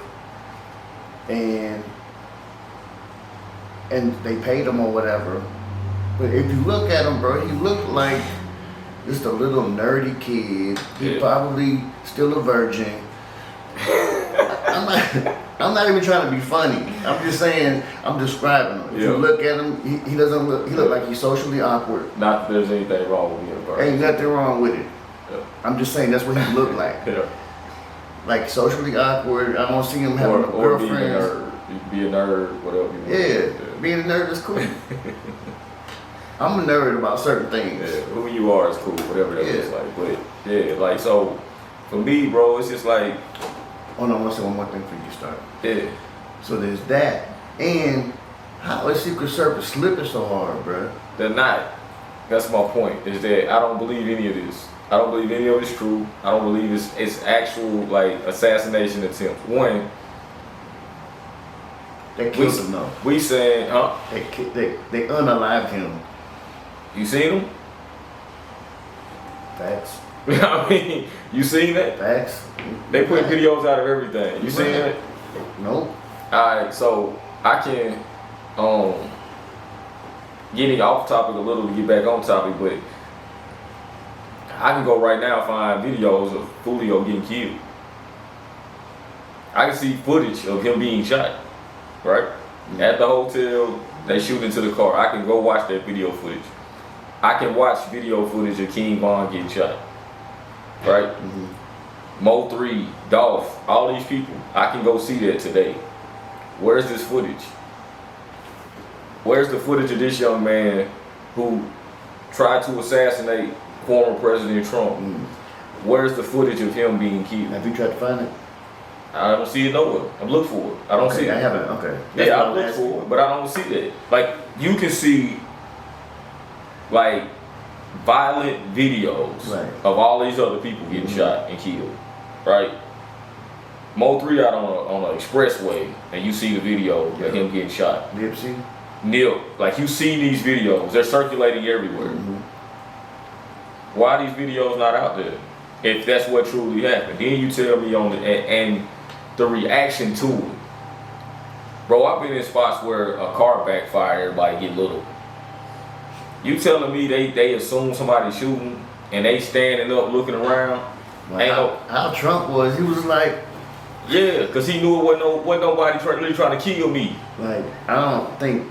and they paid him or whatever. But if you look at him, bro, he looked like just a little nerdy kid. He probably still a virgin. I'm not even trying to be funny. I'm just saying, I'm describing him. If you look at him, he doesn't look, he look like he's socially awkward. Not that there's anything wrong with being a virgin. Ain't nothing wrong with it. Yeah. I'm just saying that's what he looked like. Yeah. Like socially awkward. I don't see him having a girlfriend. Be a nerd, whatever you want. Yeah, being a nerd is cool. I'm a nerd about certain things. Yeah, who you are is cool, whatever that looks like. But yeah, like, so for me, bro, it's just like. Hold on, I want to say one more thing before you start. Yeah. So there's that, and how is Secret Service slipping so hard, bro? They're not. That's my point. Is that I don't believe any of this. I don't believe any of it's true. I don't believe it's actual like assassination attempts. One. They killed him though. We saying, huh? They unalived him. You seen him? Facts. I mean, you seen that? Facts. They put videos out of everything. You seen that? Nope. Alright, so I can getting off topic a little to get back on topic, but I can go right now and find videos of Julio getting killed. I can see footage of him being shot. Right? Mm-hmm. At the hotel, they shoot into the car. I can go watch that video footage. I can watch video footage of King Von getting shot. Right? Mm-hmm. Mo 3, Dolph, all these people. I can go see that today. Where's this footage? Where's the footage of this young man who tried to assassinate former President Trump? Mm-hmm. Where's the footage of him being killed? Have you tried to find it? I don't see it nowhere. I'm looking for it. I don't see it. I haven't. Okay. Yeah, I'm looking for it, but I don't see that. Like, you can see, like, violent videos of all these other people getting shot and killed, right? Mo 3 out on an expressway, and you see the video of him getting shot. Nipsey? Nip. Like, you see these videos. They're circulating everywhere. Mm-hmm. Why are these videos not out there? If that's what truly happened. Then you tell me and the reaction to it. Bro, I've been in spots where a car backfired, everybody get little. You telling me they assume somebody's shooting and they standing up looking around? Like how Trump was, he was like, yeah, because he knew it wasn't nobody really trying to kill me. Like, I don't think,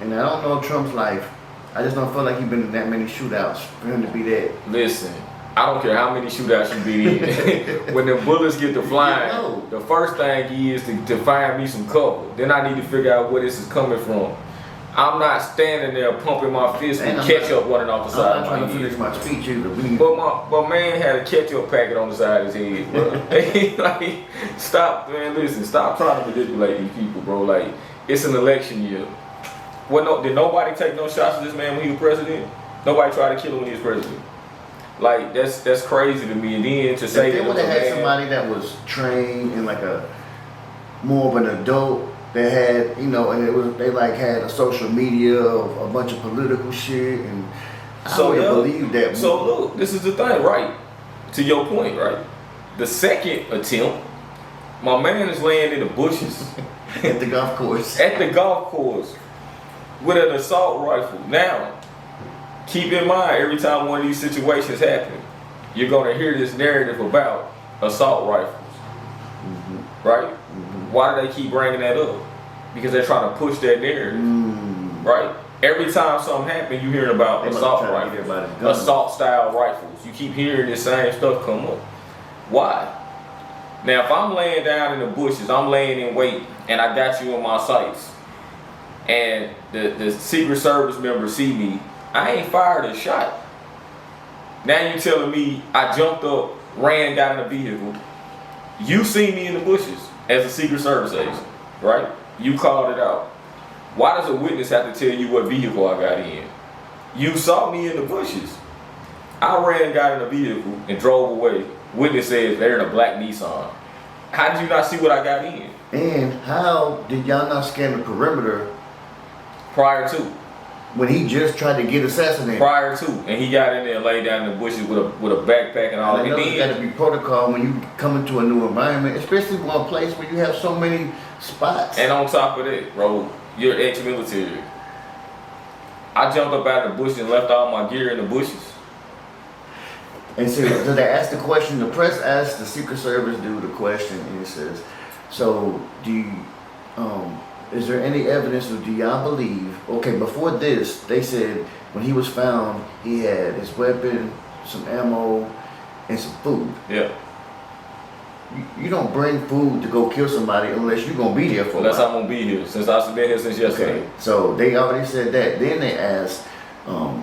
and I don't know Trump's life, I just don't feel like he's been in that many shootouts for him to be that. Listen, I don't care how many shootouts you been in. When the bullets get to flying, the first thing is to find me some cover. Then I need to figure out where this is coming from. I'm not standing there pumping my fist with ketchup running off the side of my head. I'm not trying to finish my speech either. But man had a ketchup packet on the side of his head, bro. Like, stop, man, listen, stop trying to manipulate these people, bro. Like, it's an election year. Did nobody take no shots at this man when he was president? Nobody tried to kill him when he was president. Like, that's crazy to me. And then to say if they would have had somebody that was trained in like a more of an adult that had, you know, and they like had a social media of a bunch of political shit, and I would believe that. So look, this is the thing, right? To your point, right? The second attempt, my man is laying in the bushes at the golf course. At the golf course with an assault rifle. Now, keep in mind, every time one of these situations happen, you're gonna hear this narrative about assault rifles, right? Why do they keep bringing that up? Because they're trying to push that narrative, right? Every time something happens, you hearing about assault rifles, assault style rifles. You keep hearing this same stuff come up. Why? Now, if I'm laying down in the bushes, I'm laying in wait, and I got you in my sights, and the Secret Service members see me, I ain't fired a shot. Now you telling me I jumped up, ran, got in a vehicle. You see me in the bushes as a Secret Service agent, right? You called it out. Why does a witness have to tell you what vehicle I got in? You saw me in the bushes. I ran, got in a vehicle, and drove away. Witness says they're in a black Nissan. How did you not see what I got in? And how did y'all not scan the perimeter prior to? When he just tried to get assassinated. Prior to, and he got in there and laid down in the bushes with a backpack and all that. There's got to be protocol when you come into a new environment, especially one place where you have so many spots. And on top of that, bro, you're ex-military. I jumped up out of the bush and left all my gear in the bushes. And so they asked the question, the press asked the Secret Service dude the question, and it says, so is there any evidence, or do y'all believe, okay, before this, they said when he was found, he had his weapon, some ammo, and some food. Yeah. You don't bring food to go kill somebody unless you're going to be there for a while. Unless I'm going to be here, since I've been here since yesterday. Okay, so they already said that. Then they asked,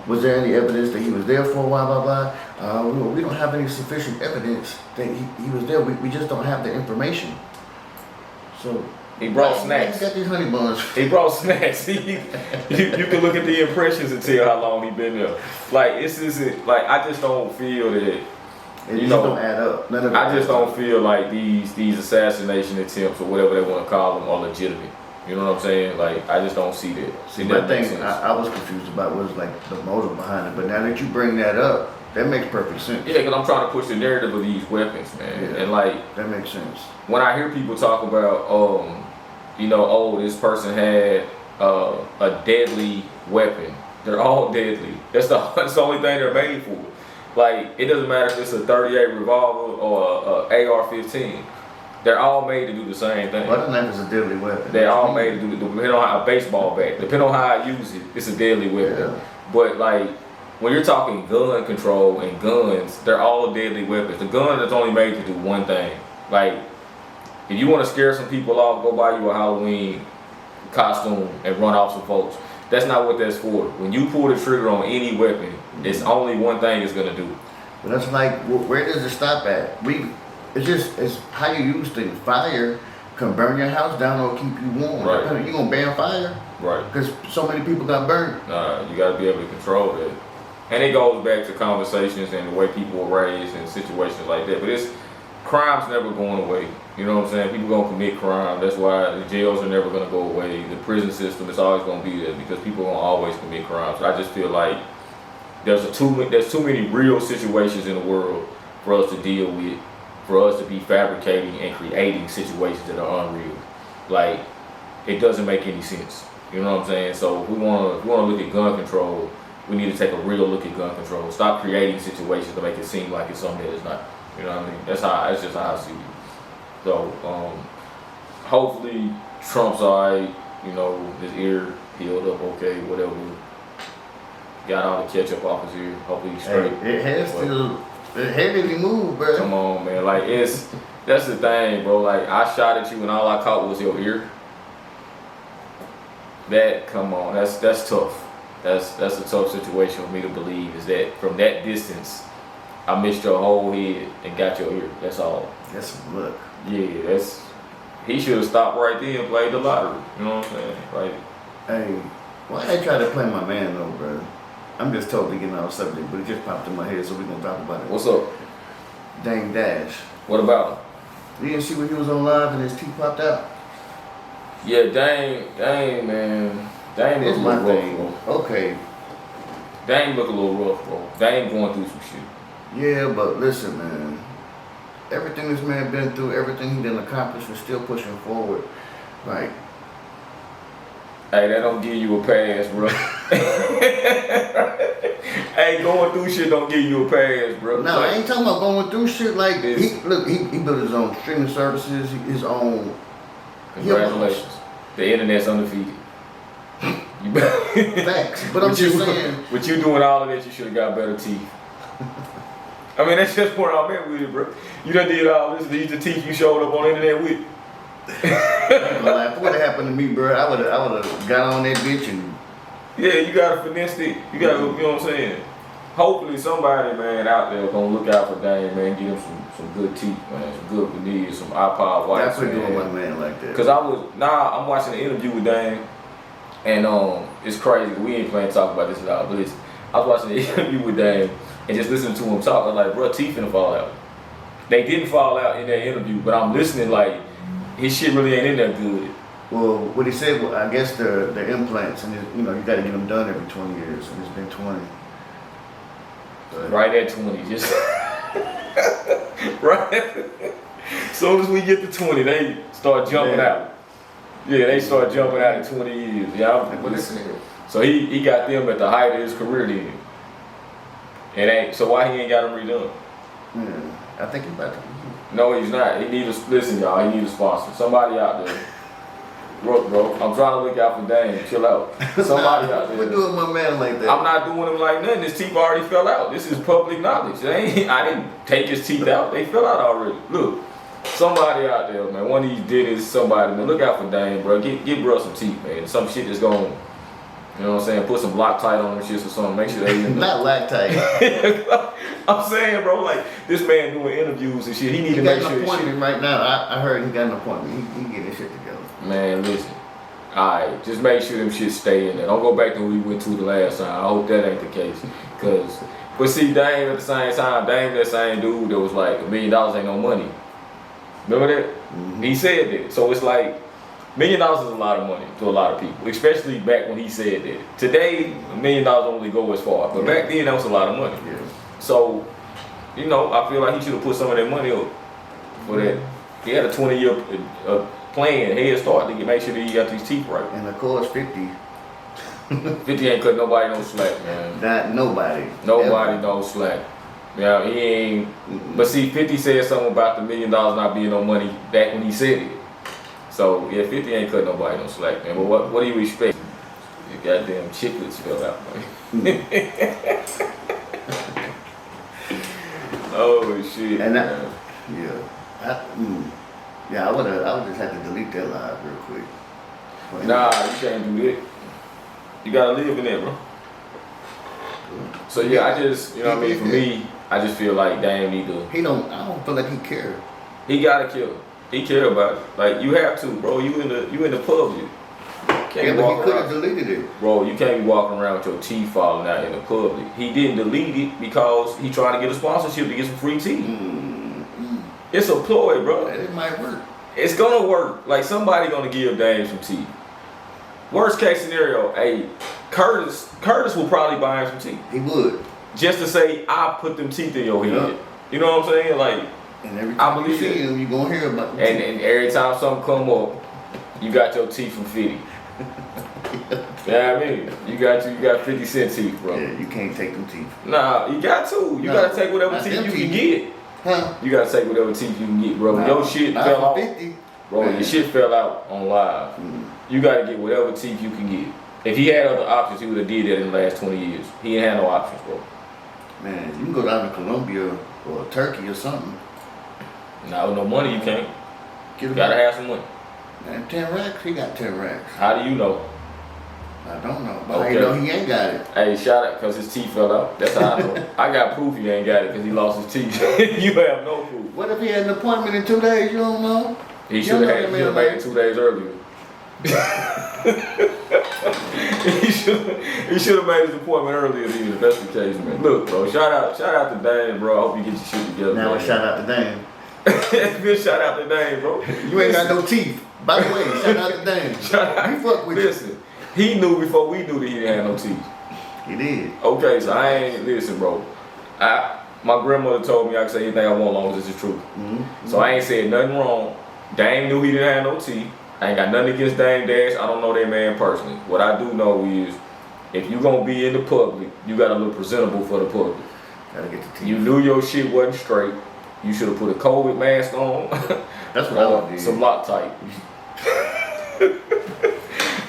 was there any evidence that he was there for a while, blah, blah. We don't have any sufficient evidence that he was there. We just don't have the information. So he brought snacks. He got these honey buns. He brought snacks. You can look at the impressions and tell how long he been there. Like, this isn't, like, I just don't feel that, it just don't add up. None of it I just don't feel like these assassination attempts or whatever they want to call them are legitimate. You know what I'm saying? Like, I just don't see that. See, my thing I was confused about was like the motive behind it. But now that you bring that up, that makes perfect sense. Yeah, because I'm trying to push the narrative of these weapons, man. Yeah, and like, that makes sense. When I hear people talk about, this person had a deadly weapon. They're all deadly. That's the only thing they're made for. Like, it doesn't matter if it's a 38 revolver or a AR-15. They're all made to do the same thing. Butter knife is a deadly weapon. They're all made to do it. Depending on how a baseball bat, depending on how I use it, it's a deadly weapon. Yeah. But like, when you're talking gun control and guns, they're all deadly weapons. The gun is only made to do one thing. Like, if you want to scare some people off, go buy you a Halloween costume and run off some folks. That's not what that's for. When you pull the trigger on any weapon, it's only one thing it's gonna do. But that's like, where does it stop at? It's how you use things. Fire can burn your house down or keep you warm. Right. You gonna ban fire? Right. Because so many people got burned. You gotta be able to control that. And it goes back to conversations and the way people were raised and situations like that. But crime's never going away. You know what I'm saying? People gonna commit crime. That's why the jails are never gonna go away. The prison system is always gonna be there because people gonna always commit crimes. I just feel like there's too many real situations in the world for us to deal with, for us to be fabricating and creating situations that are unreal. Like, it doesn't make any sense. You know what I'm saying? So if we wanna look at gun control, we need to take a real look at gun control. Stop creating situations to make it seem like it's something that it's not. You know what I mean? That's just how I see it. So hopefully Trump's alright. You know, his ear healed up okay, whatever. Got all the ketchup off his ear. Hopefully he's straight. Hey, it has still The head didn't move, bro. Come on, man. Like that's the thing, bro. Like I shot at you and all I caught was your ear. Come on, that's tough. That's a tough situation for me to believe. Is that from that distance, I missed your whole head and got your ear. That's all. That's some luck. Yeah, he should have stopped right there and played the lottery. You know what I'm saying? Like, hey, why they try to play my man though, bro? I'm just totally getting off subject, but it just popped in my head, so we're gonna talk about it. what's up? Dame Dash. What about him? You didn't see when he was on live and his teeth popped out? Yeah, Dame, man. Dame look It's a my little rough, thing. bro. Okay. Dame look a little rough, bro. Dame going through some shit. Yeah, but listen, man. Everything this man been through, everything he done accomplished, and still pushing forward. Like, Hey, that don't give you a pass, bro. Hey, going through shit don't give you a pass, bro. no, Like, I ain't talking about going through shit. Like, It's- he built his own streaming services, his own. congratulations. The internet's undefeated. You Facts, but I'm just saying. With you doing all of that, you should have got better teeth. I mean, that's just where I'm at with it, bro. You done did all this. These the teeth you showed up on the internet with. Like, what would have happened to me, bro? I would have got on that bitch and. Yeah, you gotta finesse it. You gotta, you know what I'm saying? Hopefully somebody, man, out there gonna look out for Dame, man, get him some good teeth, man, some good veneers, some iPod whites, That's what doing my man. man like that. Cause I'm watching the interview with Dame, and it's crazy. We ain't planning to talk about this at all, but I was watching the interview with Dame and just listening to him talk. I'm like, bro, teeth finna fall out. They didn't fall out in that interview, but I'm listening like his shit really ain't in there good. Well, what he said, well, I guess the implants, and you know, you got to get them done every 20 years, and it's been 20. But Right at 20, just right. Soon as we get to 20, they start jumping out. Yeah, they start jumping out in 20 years. Yeah, But listen, so he got them at the height of his career then. So why he ain't got them redone? I think he's about to. No, he's not. Listen, y'all. He need a sponsor. Somebody out there. Bro, I'm trying to look out for Dame. Chill out. Somebody out there. We're doing my man like that. I'm not doing him like nothing. His teeth already fell out. This is public knowledge. I didn't take his teeth out. They fell out already. Look, somebody out there, man. One of these did is somebody, man. Look out for Dame, bro. Get bro some teeth, man. Some shit that's going, you know what I'm saying? Put some Loctite on them shits or something. Make sure they Not lactate. I'm saying, bro, like this man doing interviews and shit. He need He to got make sure an his shit. appointment right now. I heard he got an appointment. He getting his shit together. Man, listen. Alright, just make sure them shit stay in there. Don't go back to what we went to the last time. I hope that ain't the case. But see, Dame at the same time, Dame that same dude that was like $1 million ain't no money. Remember that? Mm-hmm. He said that. So it's like $1 million is a lot of money to a lot of people, especially back when he said that. Today, $1 million only go as far, but back then that was a lot of money. Yeah. So, you know, I feel like he should have put some of that money up for that. He had a 20-year plan, head start to make sure that he got these teeth right. And of course, 50. 50 ain't cut nobody no slack, man. Not nobody. Nobody Ever. no slack. Yeah, he ain't. But see, 50 said something about the $1 million not being no money back when he said it. So yeah, 50 ain't cut nobody no slack, man. But what do you expect? Your goddamn chiclets fell out, man. Oh shit. And that, man. yeah, I would just have to delete that live real quick. But Nah, you can't do that. You gotta live in there, bro. So yeah, I just, you know what I mean. For me, I just feel like Dame need to. I don't feel like he cared. He gotta kill. He care about it. Like you have to, bro. You in the public. Can't Yeah, be but he walking could have around. deleted it. Bro, you can't be walking around with your teeth falling out in the public. He didn't delete it because he trying to get a sponsorship to get some free teeth. It's a ploy, bro. It might work. It's gonna work. Like somebody gonna give Dame some teeth. Worst case scenario, hey, Curtis will probably buy him some teeth. He would. Just to say, I put them teeth in your head. Yeah. You know what I'm saying? Like, And every I time you believe see it. him, you're gonna hear about and every time something come up, you got your teeth from 50. Yeah, I mean, you got 50 cent teeth, bro. Yeah, you can't take them teeth. Nah, you got to. You No, gotta take whatever not teeth them you teeth. can get. Huh? You gotta take whatever teeth you can get, bro. Nah, Your shit not fell for off. 50. Bro, Man. your shit fell out on live. You gotta get whatever teeth you can get. If he had other options, he would have did that in the last 20 years. He ain't had no options, bro. Man, you can go down to Colombia or a turkey or something. Now with no money you can't. Give You him gotta have some money. man, 10 racks. He got 10 racks. How do you know? I don't know, but Okay. I know he ain't got it. Hey, shout out because his teeth fell out. That's how I know. I got proof he ain't got it because he lost his teeth. You have no proof. What if he had an appointment in 2 days? You don't know. He should have made it 2 days earlier. he should have made his appointment earlier than if that's the case, man. Look, bro, shout out to Dan, bro. I hope you get your shit together. Now man. shout out to Dan. Good shout out to Dan, bro. You ain't got no teeth. By the way, shout out to Dan. Shout out. We fuck with Listen, he knew before we knew that he didn't have no teeth. you. He did. Okay, so I ain't listen, bro. My grandmother told me I could say anything I want as long as it's the truth. Mm-hmm. So I ain't said nothing wrong. Dame knew he didn't have no teeth. I ain't got nothing against Dame Dash. I don't know that man personally. What I do know is if you gonna be in the public, you gotta look presentable for the public. Gotta get the teeth. You knew your shit wasn't straight. You should have put a COVID mask on. That's what I or did. some Loctite.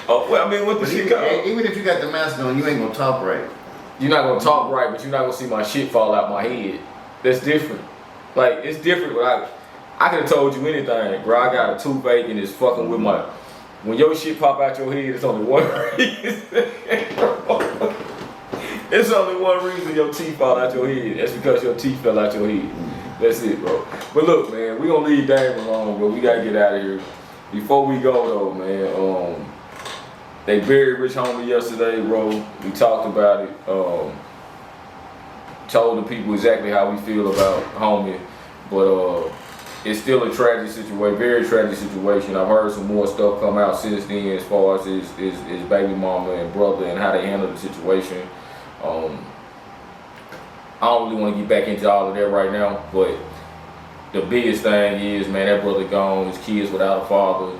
Oh, well, I mean, what the But shit even, called? even if you got the mask on, you ain't gonna talk right. You're not gonna talk right, but you're not gonna see my shit fall out my head. That's different. Like, it's different. But I could have told you anything, bro. I got a toothache and it's fucking with my. When your shit pop out your head, it's only one reason. It's only one reason your teeth fall out your head. That's because your teeth fell out your head. That's it, bro. But look, man, we gonna leave Dame alone, bro. We gotta get out of here. Before we go, though, man, they buried Rich Homie yesterday, bro. We talked about it. Told the people exactly how we feel about Homie, but it's still a tragic situation, very tragic situation. I've heard some more stuff come out since then as far as his baby mama and brother and how they handled the situation. I don't really want to get back into all of that right now, but the biggest thing is, man, that brother gone, his kids without a father,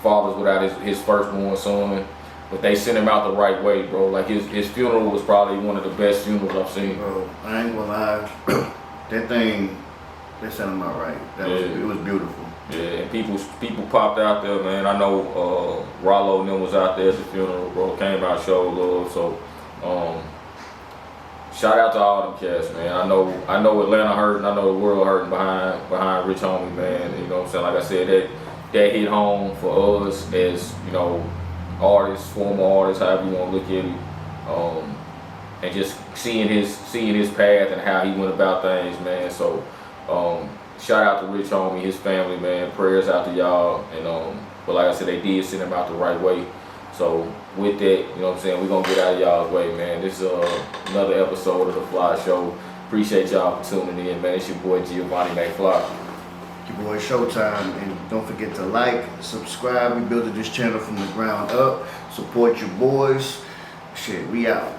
father's without his firstborn son, but they sent him out the right way, bro. Like his funeral was probably one of the best funerals I've seen. Bro, I ain't gonna lie. That thing, they sent him out right. It was beautiful. Yeah, and people popped out there, man. I know Rollo and them was out there at the funeral, bro. Came out, showed love. So, shout out to all them cats, man. I know Atlanta hurting. I know the world hurting behind Rich Homie, man. You know what I'm saying? Like I said, that hit home for us as, you know, artists, former artists, however you want to look at it. And just seeing his path and how he went about things, man. So, shout out to Rich Homie, his family, man. Prayers out to y'all. And but like I said, they did send him out the right way. So with that, you know what I'm saying, we're gonna get out of y'all's way, man. This is another episode of the Fly Show. Appreciate y'all for tuning in, man. It's your boy Giovanni McFly. Your boy Showtime, and don't forget to like, subscribe. We built this channel from the ground up. Support your boys. Shit, we out.